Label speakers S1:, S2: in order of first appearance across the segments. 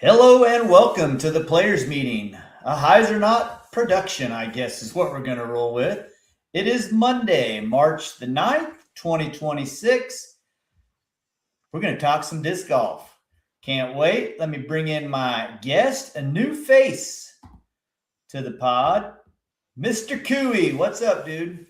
S1: Hello and welcome to the players meeting. A highs or not production, I guess, is what we're going to roll with. It is Monday, March the 9th, 2026. We're going to talk some disc golf. Can't wait. Let me bring in my guest, a new face to the pod, Mr. Couey. What's up, dude?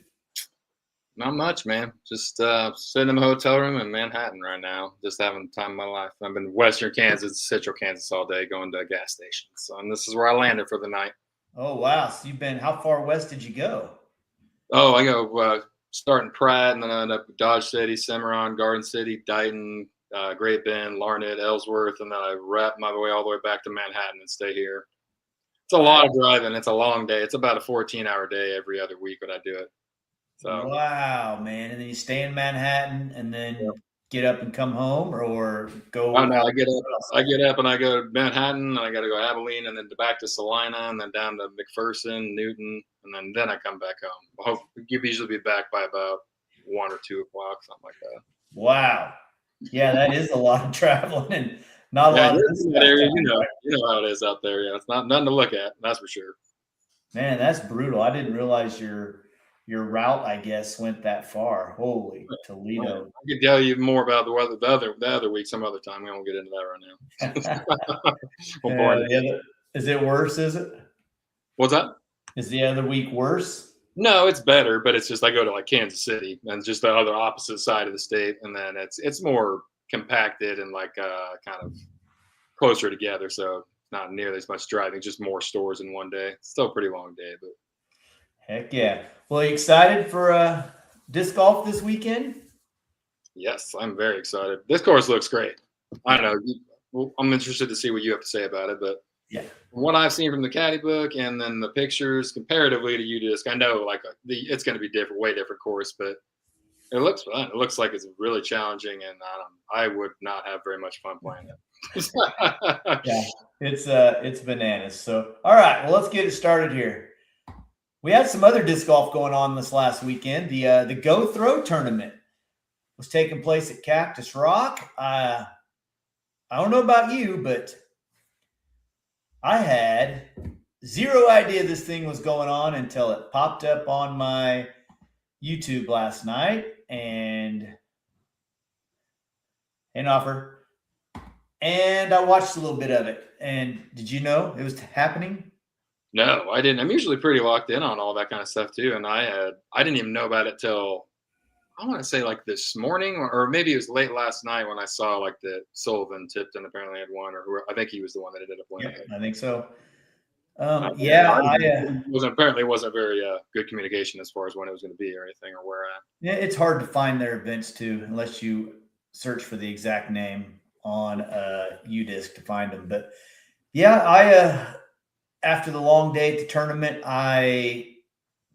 S2: Not much, man. Just sitting in the hotel room in Manhattan right now. Just having the time of my life. I've been in Western Kansas, Central Kansas all day, going to a gas station. So, and this is where I landed for the night.
S1: Oh, wow. So how far west did you go?
S2: Oh, I go starting Pratt, and then I end up with Dodge City, Cimarron, Garden City, Dighton, Great Bend, Larned, Ellsworth, and then I wrap my way all the way back to Manhattan and stay here. It's a lot of driving. It's a long day. It's about a 14-hour day every other week when I do it. So,
S1: wow, man. And then you stay in Manhattan and then get up and come home or go?
S2: Oh, no, I get up and I go to Manhattan, and I got to go to Abilene, and then back to Salina, and then down to McPherson, Newton, and then I come back home. You usually be back by about 1 or 2 o'clock, something like that.
S1: Wow. Yeah, that is a lot of traveling and not a lot of
S2: that area. You know how it is out there. Yeah, it's not nothing to look at, that's for sure.
S1: Man, that's brutal. I didn't realize your route, I guess, went that far. Holy Toledo.
S2: I could tell you more about the weather the other week some other time. We won't get into that right now.
S1: Is it worse, is it?
S2: What's that?
S1: Is the other week worse?
S2: No, it's better, but it's just I go to like Kansas City and just the other opposite side of the state, and then it's more compacted and like kind of closer together, so not nearly as much driving, just more stores in one day. Still a pretty long day, but
S1: heck yeah. Well, are you excited for disc golf this weekend?
S2: Yes, I'm very excited. This course looks great. I don't know. I'm interested to see what you have to say about it, but
S1: yeah,
S2: from what I've seen from the caddy book and then the pictures comparatively to UDisc, I know like it's going to be different, way different course, but it looks fun. It looks like it's really challenging, and I would not have very much fun playing it.
S1: Yeah, it's bananas. So, all right, well, let's get it started here. We had some other disc golf going on this last weekend. The Go Throw tournament was taking place at Cactus Rock. I don't know about you, but I had zero idea this thing was going on until it popped up on my YouTube last night and offer. And I watched a little bit of it. And did you know it was happening?
S2: No, I didn't. I'm usually pretty locked in on all that kind of stuff too. And I didn't even know about it till I want to say like this morning, or maybe it was late last night when I saw like that Sullivan Tipton apparently had won, or I think he was the one that ended up winning.
S1: Yeah, I think so.
S2: It wasn't very good communication as far as when it was going to be or anything or where at.
S1: Yeah, it's hard to find their events too, unless you search for the exact name on UDisc to find them. But yeah, after the long day at the tournament, I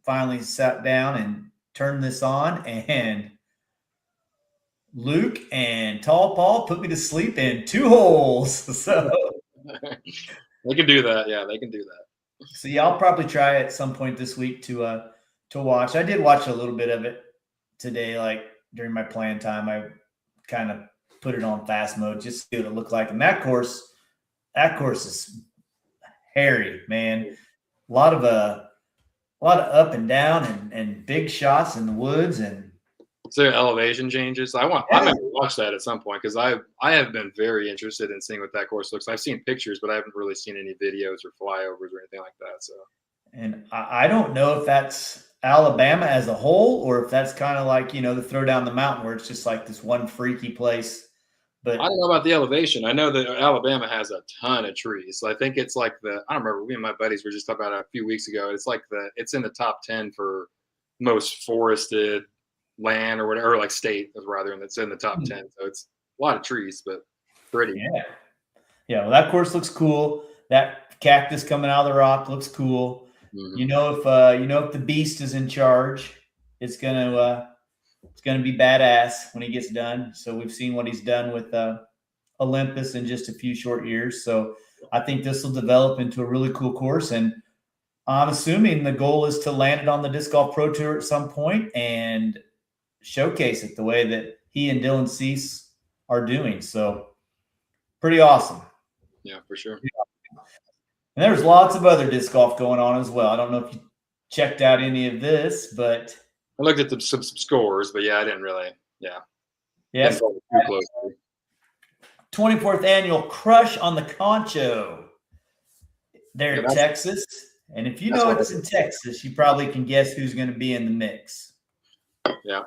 S1: finally sat down and turned this on, and Luke and Tall Paul put me to sleep in 2 holes. So
S2: they can do that. Yeah, they can do that.
S1: So yeah, I'll probably try at some point this week to watch. I did watch a little bit of it today, like during my playing time. I kind of put it on fast mode just to see what it looked like. And that course is hairy, man. A lot of up and down and big shots in the woods. And
S2: so elevation changes. I'm going to watch that at some point because I have been very interested in seeing what that course looks like. I've seen pictures, but I haven't really seen any videos or flyovers or anything like that. So,
S1: and I don't know if that's Alabama as a whole or if that's kind of like, the throw down the mountain where it's just like this one freaky place. But
S2: I don't know about the elevation. I know that Alabama has a ton of trees. So I think it's like I don't remember, me and my buddies were just talking about it a few weeks ago. It's like it's in the top 10 for most forested land or whatever, or like state rather, and it's in the top 10. So it's a lot of trees, but pretty.
S1: Yeah. Well, that course looks cool. That cactus coming out of the rock looks cool. Mm-hmm. If the beast is in charge, it's gonna be badass when he gets done. So we've seen what he's done with Olympus in just a few short years. So I think this will develop into a really cool course. And I'm assuming the goal is to land it on the Disc Golf Pro Tour at some point and showcase it the way that he and Dylan Cease are doing. So pretty awesome.
S2: Yeah, for sure.
S1: And there's lots of other disc golf going on as well. I don't know if you checked out any of this, but
S2: I looked at some scores, but yeah, I didn't really. Yeah.
S1: yes,
S2: Didn't follow too closely.
S1: 24th annual Crush on the Concho there in Texas. And if you know it's in Texas, you probably can guess who's going to be in the mix.
S2: Yeah.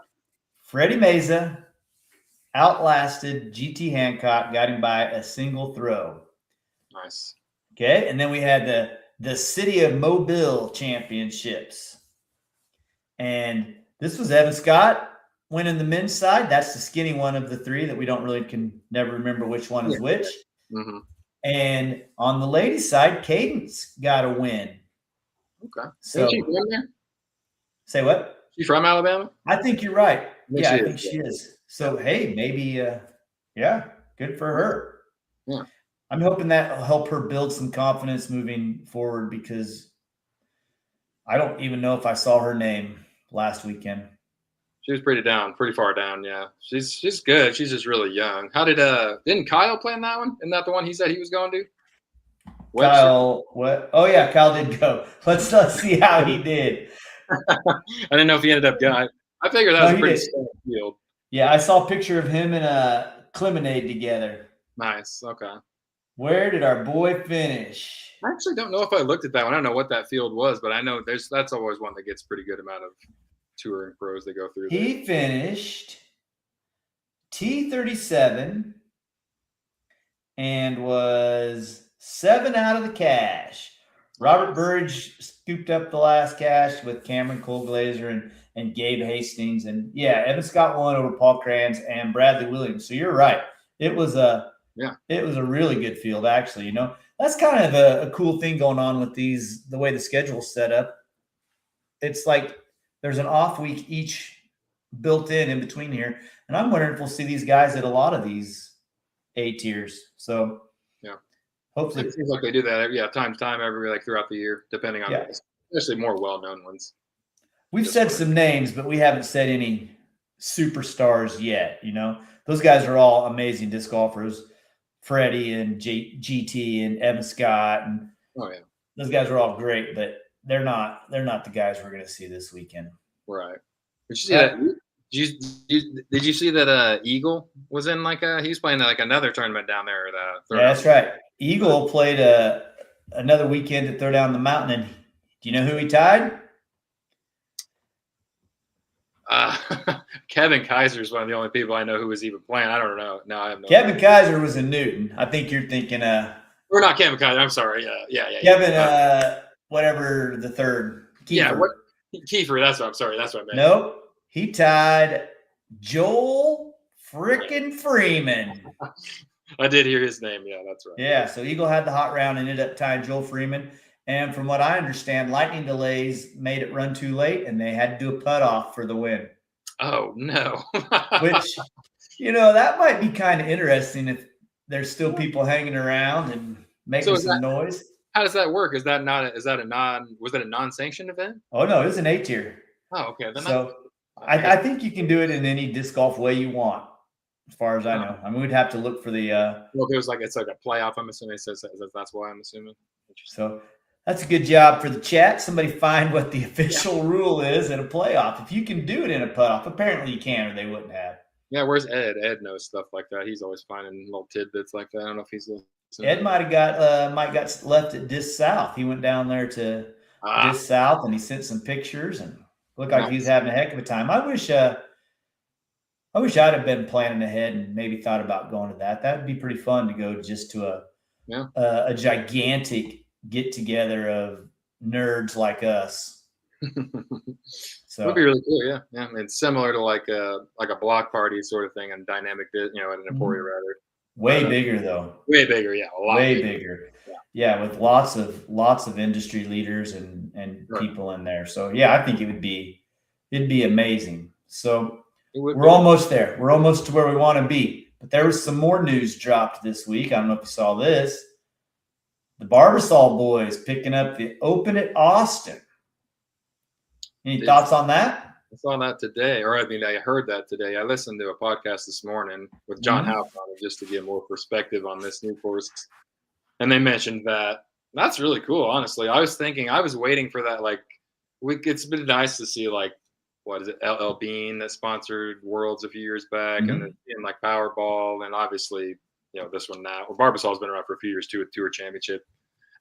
S1: Freddie Meza outlasted GT Hancock, got him by a single throw.
S2: Nice.
S1: Okay, and then we had the City of Mobile Championships. And this was Evan Scott winning the men's side. That's the skinny one of the three that we can never remember which one is which.
S2: Mm-hmm.
S1: And on the ladies' side, Cadence got a win.
S2: Okay.
S1: So,
S2: she from there?
S1: Say what?
S2: She from Alabama?
S1: I think you're right. I think she is. So, hey, maybe, good for her.
S2: Yeah.
S1: I'm hoping that will help her build some confidence moving forward because I don't even know if I saw her name last weekend.
S2: She was pretty far down. Yeah, she's good. She's just really young. How didn't Kyle play in that one? Isn't that the one he said he was going to?
S1: Kyle, what? Oh yeah, Kyle did go. Let's see how he did.
S2: I didn't know if he ended up going. I figured that was a pretty strong field.
S1: Yeah, I saw a picture of him and Clemonade together.
S2: Nice. Okay.
S1: Where did our boy finish?
S2: I actually don't know if I looked at that one. I don't know what that field was, but I know that's always one that gets pretty good amount of touring pros that go through there.
S1: He finished T37 and was 7 out of the cash. Robert Burridge scooped up the last cash with Cameron Colglazer and Gabe Hastings. And yeah, Evan Scott won over Paul Kranz and Bradley Williams. So you're right. It was a really good field, actually. You know, that's kind of a cool thing going on with the way the schedule's set up. It's like there's an off week each built in between here. And I'm wondering if we'll see these guys at a lot of these A tiers. So
S2: yeah,
S1: hopefully
S2: it seems like they do that. Time to time every throughout the year, depending on especially more well-known ones.
S1: We've said some names, but we haven't said any superstars yet. You know, those guys are all amazing disc golfers. Freddie and GT and Evan Scott and those guys are all great, but they're not the guys we're going to see this weekend.
S2: Right. Did you see that? Did you see that Eagle was in he was playing another tournament down there?
S1: That's right. Eagle played another weekend to throw down the mountain. And do you know who he tied?
S2: Kevin Kaiser is one of the only people I know who was even playing. I don't know. No, I have no
S1: Kevin Kaiser was in Newton. I think you're thinking
S2: we're not Kevin Kaiser. I'm sorry. Yeah.
S1: Kevin whatever the third. Kiefer.
S2: Kiefer, that's what I'm sorry. That's what I meant.
S1: Nope. He tied Joel frickin' Freeman.
S2: I did hear his name. Yeah, that's right.
S1: Yeah, so Eagle had the hot round and ended up tying Joel Freeman. And from what I understand, lightning delays made it run too late, and they had to do a putt off for the win.
S2: Oh, no.
S1: Which, that might be kind of interesting if there's still people hanging around and making some noise.
S2: How does that work? Was that a non-sanctioned event?
S1: Oh, no, it was an A tier.
S2: Oh, okay. Then
S1: so I think you can do it in any disc golf way you want, as far as I know. I mean, we'd have to look for the
S2: well, it's like a playoff, I'm assuming. So that's why I'm assuming.
S1: So that's a good job for the chat. Somebody find what the official rule is in a playoff. If you can do it in a putt-off, apparently you can, or they wouldn't have.
S2: Yeah, where's Ed? Ed knows stuff like that. He's always finding little tidbits like that. I don't know if he's listening.
S1: Ed might have got left at Disc South. He went down there to Disc South, and he sent some pictures, and looked like he was having a heck of a time. I wish I'd have been planning ahead and maybe thought about going to that. That would be pretty fun to go just to a gigantic get together of nerds like us.
S2: So it'd be really cool. Yeah. I mean, it's similar to like a block party sort of thing and dynamic, at an Emporia rather.
S1: Way bigger though.
S2: Way bigger. Yeah. A lot
S1: way bigger. Yeah. With lots of industry leaders and people in there. So yeah, I think it'd be amazing. So we're almost there. We're almost to where we want to be. But there was some more news dropped this week. I don't know if you saw this. The Barbasol boys picking up the Open at Austin. Any thoughts on that?
S2: I saw that today, I heard that today. I listened to a podcast this morning with John Houck on it just to get more perspective on this new course. and they mentioned that. That's really cool, honestly. I was waiting for that. Like, it's been nice to see, like, what is it, LL Bean that sponsored Worlds a few years back, and like Powerball, and obviously, this one now. Well, Barbasol's been around for a few years too, with Tour Championship.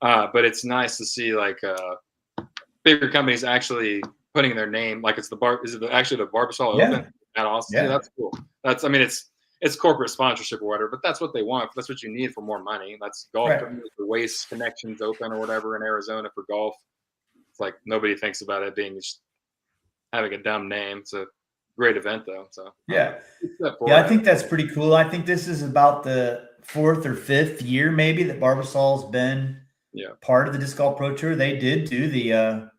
S2: But it's nice to see, like, bigger companies actually putting their name, like, it's actually the Barbasol Open at Austin? Yeah, that's cool. I mean, it's corporate sponsorship or whatever, but that's what they want. That's what you need for more money. That's golf, the Waste Connections Open or whatever in Arizona for golf. It's like nobody thinks about it being just having a dumb name. It's a great event, though. So
S1: I think that's pretty cool. I think this is about the 4th or 5th year maybe that Barbasol's been part of the Disc Golf Pro Tour. They did do the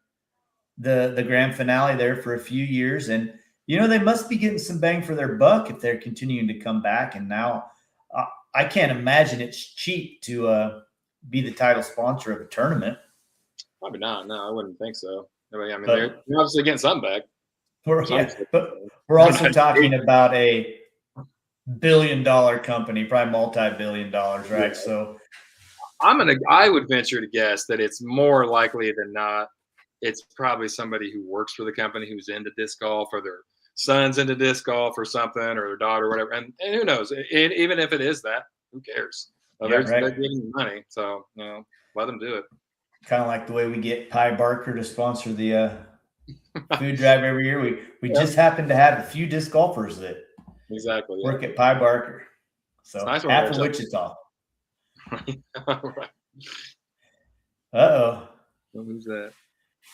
S1: grand finale there for a few years, and they must be getting some bang for their buck if they're continuing to come back. And now I can't imagine it's cheap to be the title sponsor of a tournament.
S2: Probably not. No, I wouldn't think so. I mean, they're obviously getting some back.
S1: But we're also talking about a billion-dollar company, probably multi-billion-dollars, right? Yeah. So
S2: I would venture to guess that it's more likely than not, it's probably somebody who works for the company who's into disc golf, or their son's into disc golf or something, or their daughter or whatever. And who knows? Even if it is that, who cares? They're getting money, so let them do it.
S1: Kind of like the way we get Pi Barker to sponsor the food drive every year. We just happen to have a few disc golfers that work at Pi Barker. So nice, half of Wichita.
S2: Right.
S1: Uh-oh.
S2: Who's that?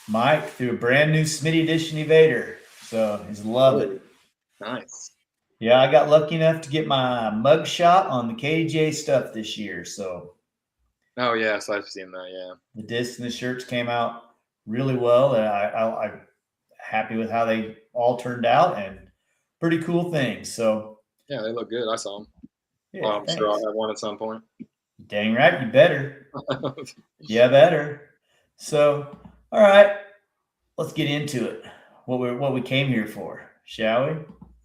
S1: Mike threw a brand new Smitty Edition Evader. So he's loving it.
S2: Nice.
S1: Yeah, I got lucky enough to get my mug shot on the KJ stuff this year. So
S2: oh, yes, I've seen that, yeah.
S1: The discs and the shirts came out really well, and I'm happy with how they all turned out, and pretty cool things. So
S2: yeah, they look good. I saw them. Yeah, I'm sure I'll have one at some point.
S1: Dang right, you better. Yeah, better. So, all right, let's get into it. What we came here for, shall we?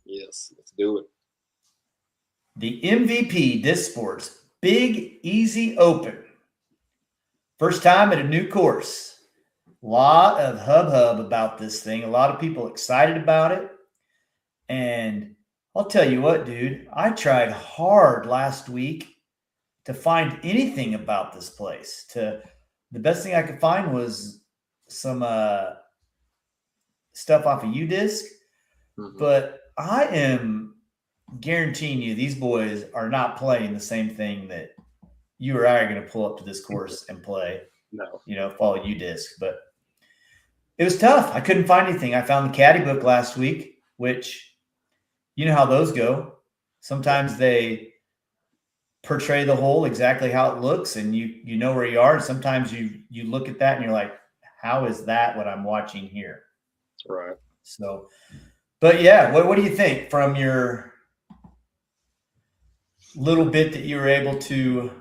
S2: Yes, let's do it.
S1: The MVP Disc Sports Big Easy Open. First time at a new course. A lot of hub about this thing. A lot of people excited about it. And I'll tell you what, dude, I tried hard last week to find anything about this place. The best thing I could find was some stuff off of UDisc. Mm-hmm. But I am guaranteeing you these boys are not playing the same thing that you or I are going to pull up to this course and play.
S2: No.
S1: Follow UDisc. But it was tough. I couldn't find anything. I found the caddy book last week, which you know how those go. Sometimes they portray the hole exactly how it looks, and you know where you are. And sometimes you look at that and you're like, how is that what I'm watching here?
S2: Right.
S1: So, but yeah, what do you think from your little bit that you were able to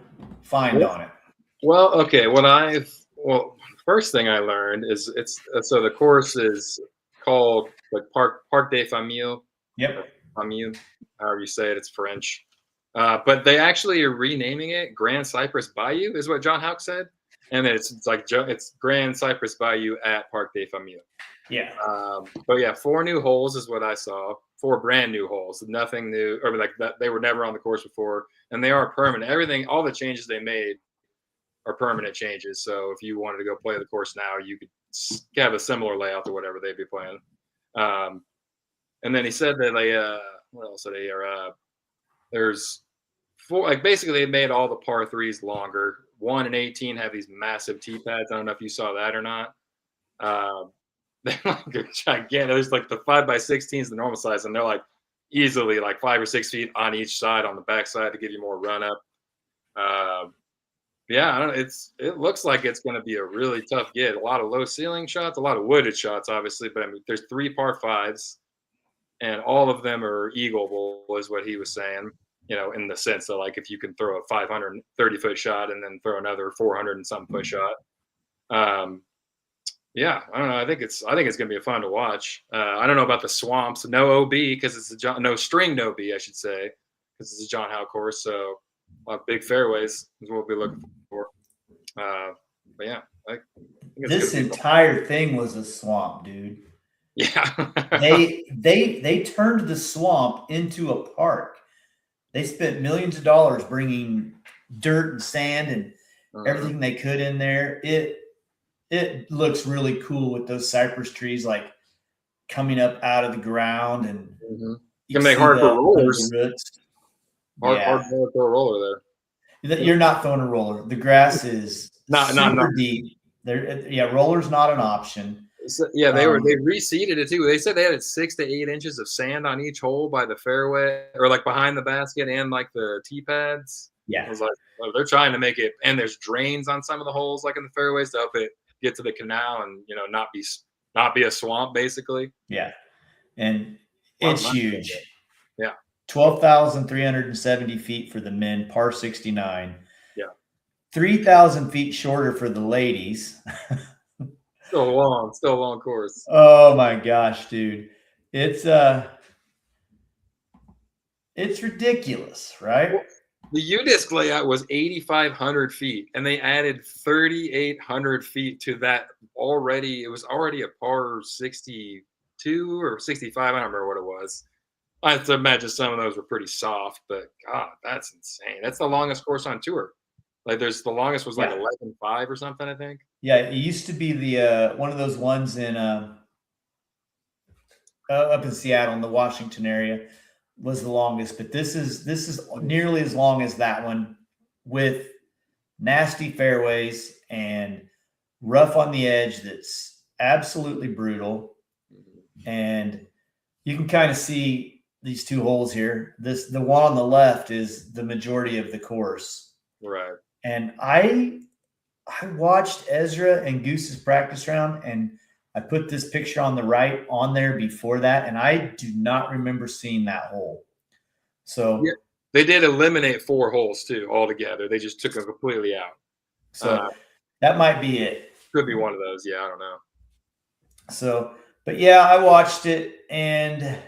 S1: find on it?
S2: Well, okay. First thing I learned is so the course is called like Parc des Familles.
S1: Yep.
S2: Famille, however you say it, it's French. But they actually are renaming it Grand Cypress Bayou, is what John Houck said, and it's Grand Cypress Bayou at Parc des Familles.
S1: Yeah.
S2: But yeah, 4 new holes is what I saw. 4 brand new holes, nothing new, or like that they were never on the course before, and they are permanent. Everything, all the changes they made are permanent changes. So if you wanted to go play the course now, you could have a similar layout to whatever they'd be playing. And then he said that what else are they? There's 4, like basically they made all the par 3s longer. 1 and 18 have these massive tee pads. I don't know if you saw that or not. They're like gigantic. There's like the 5x16s, the normal size, and they're like easily like 5 or 6 feet on each side on the backside to give you more run up. Yeah, I don't know. It looks like it's going to be a really tough get. A lot of low ceiling shots, a lot of wooded shots, obviously. But I mean, there's 3 par 5s, and all of them are eagleable, is what he was saying. In the sense that like if you can throw a 530-foot shot and then throw another 400 and some foot shot. Yeah, I don't know. I think it's going to be fun to watch. I don't know about the swamps. No OB because it's no stringed OB, I should say, because it's a John Houck course. So a lot of big fairways is what we'll be looking for. But yeah, I think
S1: This entire thing was a swamp, dude.
S2: Yeah.
S1: they turned the swamp into a park. They spent millions of dollars bringing dirt and sand and everything they could in there. It looks really cool with those cypress trees like coming up out of the ground, and
S2: you can make hard for rollers.
S1: Hard
S2: for a roller
S1: there. You're not throwing a roller. The grass is super deep. Roller's not an option.
S2: So, yeah, they reseeded it too. They said they had 6 to 8 inches of sand on each hole by the fairway, or like behind the basket and like the tee pads.
S1: Yeah,
S2: I was like, oh, they're trying to make it, and there's drains on some of the holes, like in the fairways, to help it get to the canal and not be a swamp, basically.
S1: Yeah, and it's huge.
S2: Yeah,
S1: 12,370 feet for the men, par 69.
S2: Yeah,
S1: 3,000 feet shorter for the ladies.
S2: Still a long course.
S1: Oh my gosh, dude. It's ridiculous, right?
S2: Well, the U-disc layout was 8,500 feet, and they added 3,800 feet to that already. It was already a par 62 or 65. I don't remember what it was. I have to imagine some of those were pretty soft, but God, that's insane. That's the longest course on tour. Like the longest was like 11.5 or something, I think.
S1: Yeah, it used to be the one of those ones in up in Seattle in the Washington area was the longest, but this is nearly as long as that one, with nasty fairways and rough on the edge that's absolutely brutal. And you can kind of see these two holes here. The one on the left is the majority of the course.
S2: Right.
S1: And I watched Ezra and Goose's practice round, and I put this picture on the right on there before that, and I do not remember seeing that hole. So
S2: yeah, they did eliminate 4 holes too altogether. They just took them completely out.
S1: So that might be it.
S2: Could be one of those. Yeah, I don't know.
S1: So, but yeah, I watched it, and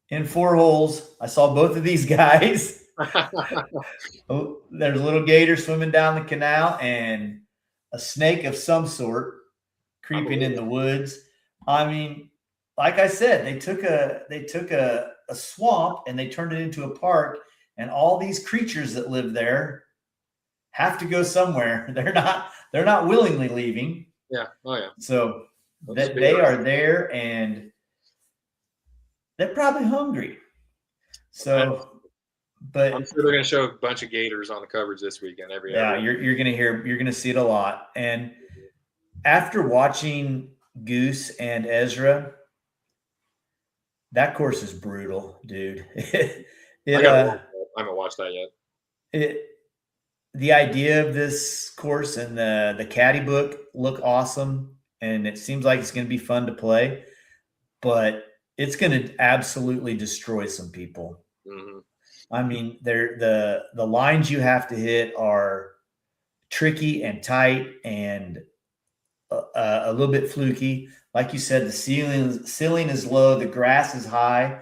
S1: in 4 holes, I saw both of these guys. There's a little gator swimming down the canal and a snake of some sort creeping in the woods. I mean, like I said, they took a swamp and they turned it into a park, and all these creatures that live there have to go somewhere. They're not willingly leaving.
S2: Yeah. Oh yeah.
S1: So that they are there, and they're probably hungry. So. But
S2: I'm sure they're going to show a bunch of gators on the coverage this weekend.
S1: You're going to see it a lot. And after watching Goose and Ezra, that course is brutal, dude.
S2: I haven't watched that yet.
S1: The idea of this course and the caddy book look awesome, and it seems like it's going to be fun to play, but it's going to absolutely destroy some people.
S2: Mm-hmm.
S1: I mean, the lines you have to hit are tricky and tight and a little bit fluky. Like you said, the ceiling is low, the grass is high,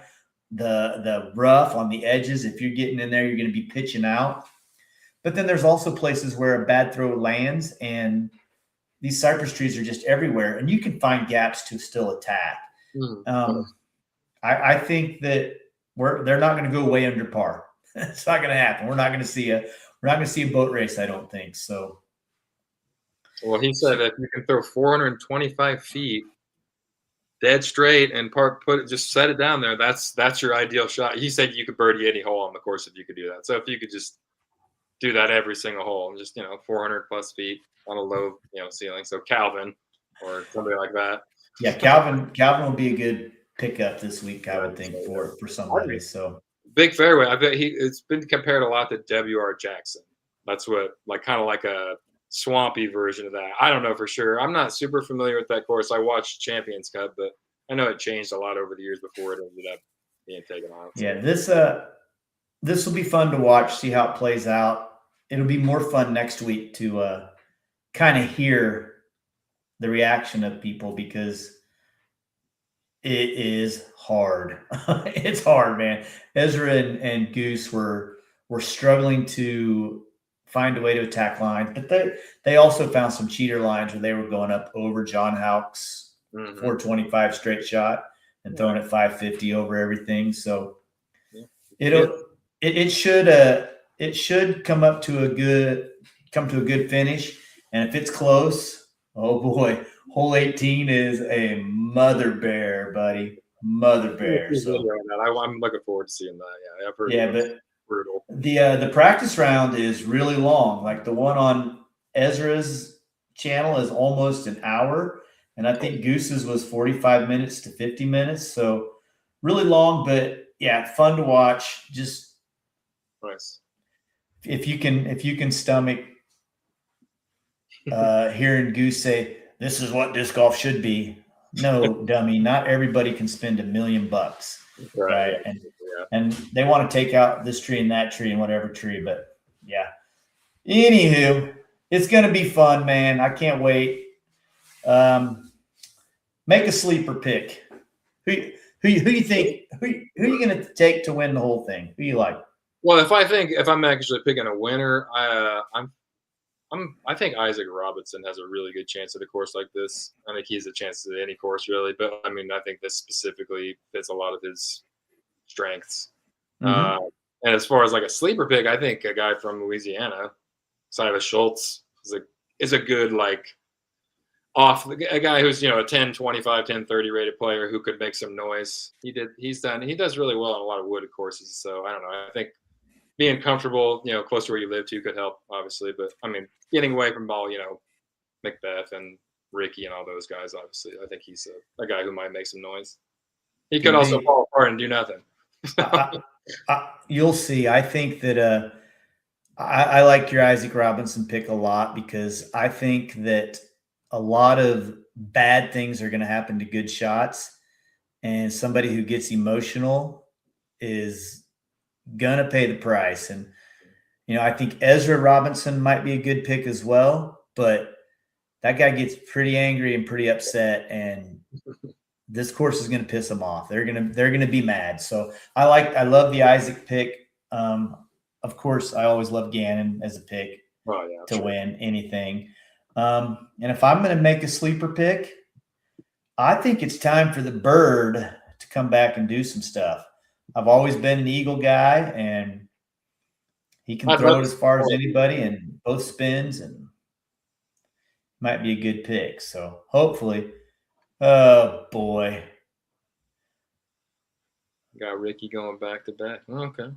S1: the rough on the edges. If you're getting in there, you're going to be pitching out. But then there's also places where a bad throw lands, and these cypress trees are just everywhere, and you can find gaps to still attack. Mm-hmm. I think that they're not going to go way under par. It's not going to happen. We're not going to see a boat race, I don't think. So,
S2: well, he said that you can throw 425 feet dead straight and just set it down there. That's your ideal shot. He said you could birdie any hole on the course if you could do that. So if you could just do that every single hole, and just 400 plus feet on a low ceiling. So Calvin or somebody like that.
S1: Yeah, Calvin will be a good pickup this week, I would think, for somebody. So
S2: big fairway. I bet it's been compared a lot to W.R. Jackson. That's what kind of like a swampy version of that. I don't know for sure. I'm not super familiar with that course. I watched Champions Cup, but I know it changed a lot over the years before it ended up being taken off. So.
S1: Yeah, this will be fun to watch, see how it plays out. It'll be more fun next week to kind of hear the reaction of people, because it is hard. It's hard, man. Ezra and Goose were struggling to find a way to attack lines. But they also found some cheater lines where they were going up over John Houck's 425 straight shot and throwing it 550 over everything. So it should come to a good finish. And if it's close, oh boy, hole 18 is a mother bear, buddy. Mother bear. So
S2: I'm looking forward to seeing that. Yeah, I've heard
S1: but
S2: brutal.
S1: The practice round is really long. Like the one on Ezra's channel is almost an hour, and I think Goose's was 45 minutes to 50 minutes. So really long, but yeah, fun to watch. Just
S2: nice.
S1: If you can stomach hearing Goose say, "This is what disc golf should be." No, dummy. Not everybody can spend $1 million, right? And they want to take out this tree and that tree and whatever tree. But yeah. Anywho, it's gonna be fun, man. I can't wait. Make a sleeper pick. Who you think? Who are you gonna take to win the whole thing? Who you like?
S2: Well, if I'm actually picking a winner, I think Isaac Robinson has a really good chance at a course like this. I think he has a chance at any course, really. But I mean, I think this specifically fits a lot of his strengths. And as far as like a sleeper pick, I think a guy from Louisiana, Silas Schultz, is a good a guy who's a 10-25, 10-30 rated player who could make some noise. He does really well on a lot of wooded courses. So I don't know. I think being comfortable, close to where you live too could help, obviously. But I mean, getting away from all, Macbeth and Ricky and all those guys, obviously, I think he's a guy who might make some noise. He could also fall apart and do nothing.
S1: You'll see. I think that I like your Isaac Robinson pick a lot because I think that a lot of bad things are going to happen to good shots, and somebody who gets emotional is going to pay the price. And, I think Ezra Robinson might be a good pick as well, but that guy gets pretty angry and pretty upset, and this course is going to piss them off. They're going to be mad. So I love the Isaac pick. Of course, I always love Gannon as a pick to win anything. And if I'm going to make a sleeper pick, I think it's time for the Bird to come back and do some stuff. I've always been an Eagle guy, and he can throw it as far as anybody and both spins, and might be a good pick. So hopefully, oh boy,
S2: got Ricky going back to back. Okay,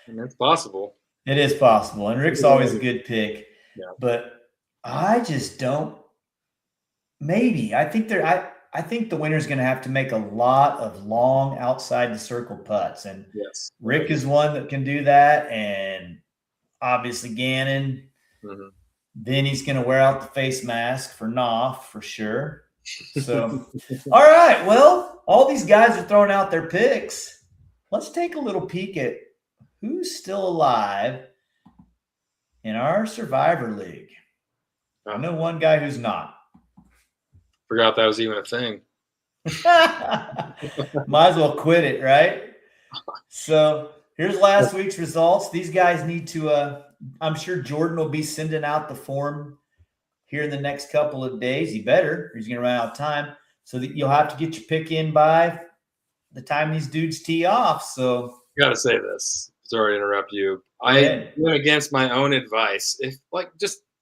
S2: and that's possible.
S1: It is possible, and Rick's always a good pick. Yeah. But I just don't. Maybe I think the winner's going to have to make a lot of long outside the circle putts, and Rick is one that can do that, and obviously Gannon. Then he's going to wear out the face mask for Knopf for sure. So, all right, well, all these guys are throwing out their picks. Let's take a little peek at who's still alive in our Survivor League. I know one guy who's not.
S2: Forgot that was even a thing.
S1: Might as well quit it, right? So here's last week's results. These guys need to I'm sure Jordan will be sending out the form here in the next couple of days. He better. He's going to run out of time. So that you'll have to get your pick in by the time these dudes tee off. So
S2: I got to say this. Sorry to interrupt you. I went against my own advice.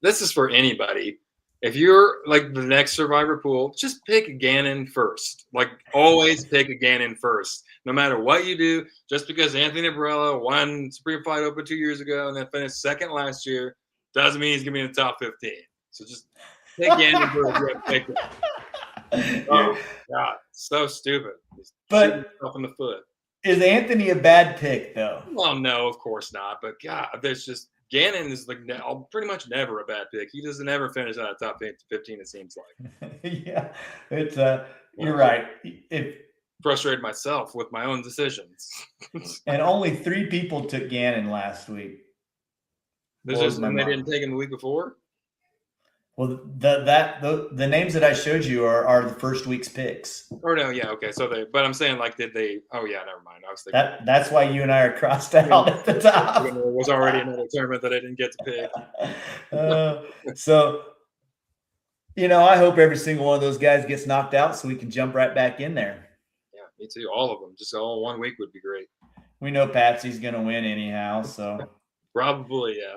S2: This is for anybody. If you're like the next Survivor pool, just pick a Gannon first. Like always pick a Gannon first. No matter what you do, just because Anthony Barella won Supreme Fight Open 2 years ago and then finished second last year, doesn't mean he's going to be in the top 15. So just pick Gannon first. Oh, God. So stupid.
S1: But
S2: shooting himself in the foot.
S1: Is Anthony a bad pick, though?
S2: Well, no, of course not. But, God, there's just – Gannon is like pretty much never a bad pick. He doesn't ever finish out of top 15, it seems like.
S1: Yeah, it's you're right.
S2: Frustrated myself with my own decisions.
S1: And only 3 people took Gannon last week.
S2: And they didn't take him the week before?
S1: Well, the names that I showed you are the first week's picks.
S2: Or no, yeah, okay. So but I'm saying like, did they? Oh yeah, never mind. I was thinking
S1: That's why you and I are crossed out at the top.
S2: There was already another tournament that I didn't get to pick.
S1: So, I hope every single one of those guys gets knocked out so we can jump right back in there.
S2: Yeah, me too. All of them. Just all 1 week would be great.
S1: We know Patsy's going to win anyhow, so.
S2: Probably, yeah.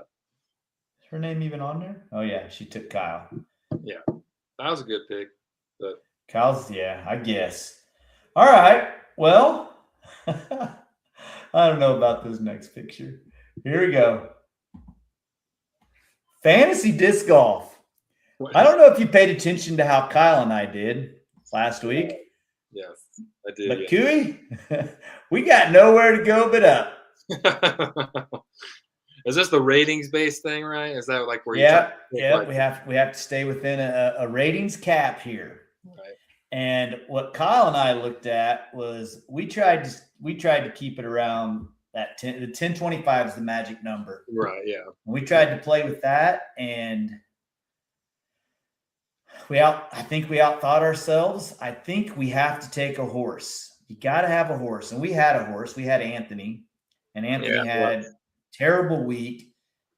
S1: Is her name even on there? Oh, yeah, she took Kyle.
S2: Yeah, that was a good pick. But
S1: Kyle's, yeah, I guess. All right, well, I don't know about this next picture. Here we go. Fantasy disc golf. I don't know if you paid attention to how Kyle and I did last week.
S2: Yes, I did.
S1: But Couey, we got nowhere to go but up.
S2: Is this the ratings-based thing, right? Is that like where you?
S1: Yeah. Like, we have to stay within a ratings cap here.
S2: Right.
S1: And what Kyle and I looked at was we tried to keep it around that 10. The 1025 is the magic number.
S2: Right. Yeah.
S1: And we tried to play with that, and I think we outthought ourselves. I think we have to take a horse. You got to have a horse. And we had a horse. We had Anthony. And Anthony had a terrible week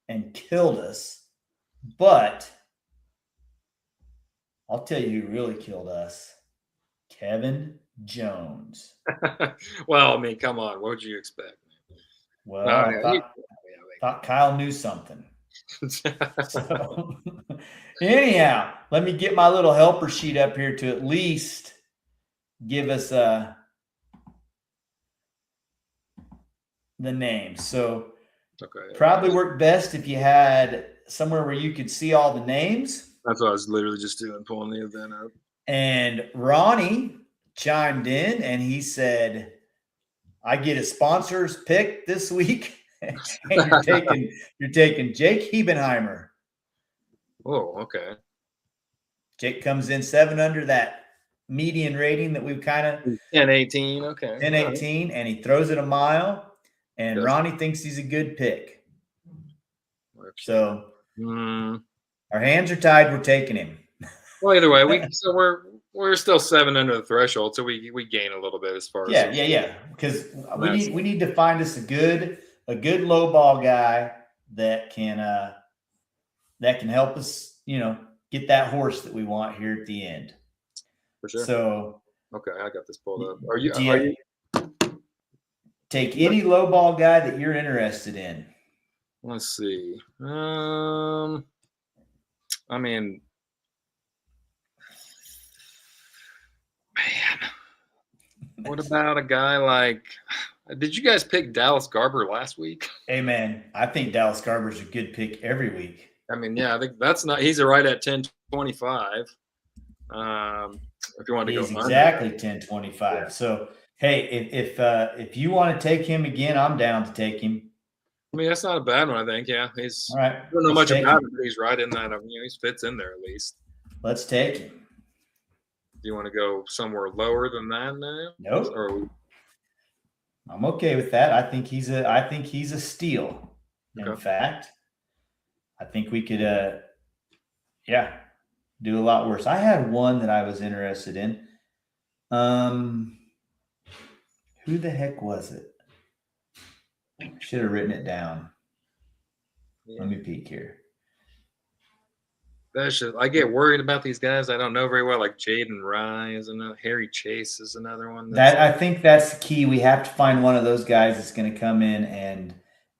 S1: and killed us. But I'll tell you who really killed us. Kevin Jones.
S2: Well, I mean, come on. What would you expect?
S1: Well, I thought Kyle knew something. So, anyhow, let me get my little helper sheet up here to at least give us the names. So probably worked best if you had somewhere where you could see all the names.
S2: That's what I was literally just doing, pulling the event up. And
S1: Ronnie chimed in and he said, I get a sponsor's pick this week. And you're taking Jake Hebenheimer.
S2: Oh, okay.
S1: Jake comes in 7 under that median rating that we've kind of
S2: 10-18. Okay.
S1: 10-18, and he throws it a mile. And Ronnie thinks he's a good pick. So our hands are tied. We're taking him.
S2: Well, either way, we're still 7 under the threshold, so we gain a little bit as far as
S1: yeah. Because we need to find us a good low ball guy that can help us, get that horse that we want here at the end.
S2: For sure.
S1: So
S2: okay, I got this pulled up. Are you
S1: take any low ball guy that you're interested in?
S2: Let's see. I mean, man, what about a guy like? Did you guys pick Dallas Garber last week?
S1: Hey, man, I think Dallas Garber's a good pick every week.
S2: I mean, yeah, I think he's right at 1025. If you want to go
S1: exactly 1025. Yeah. So, hey, if you want to take him again, I'm down to take him.
S2: I mean, that's not a bad one, I think. Yeah, he's
S1: all right.
S2: I don't know much about him, but he's right in that. He fits in there at least.
S1: Let's take him.
S2: Do you want to go somewhere lower than that now?
S1: Nope. I'm okay with that. I think he's a steal. Okay. In fact, I think we could do a lot worse. I had one that I was interested in. Who the heck was it? Should have written it down. Yeah. Let me peek here.
S2: I get worried about these guys I don't know very well, like Jaden Rye is another. Harry Chase is another one.
S1: I think that's the key. We have to find one of those guys that's going to come in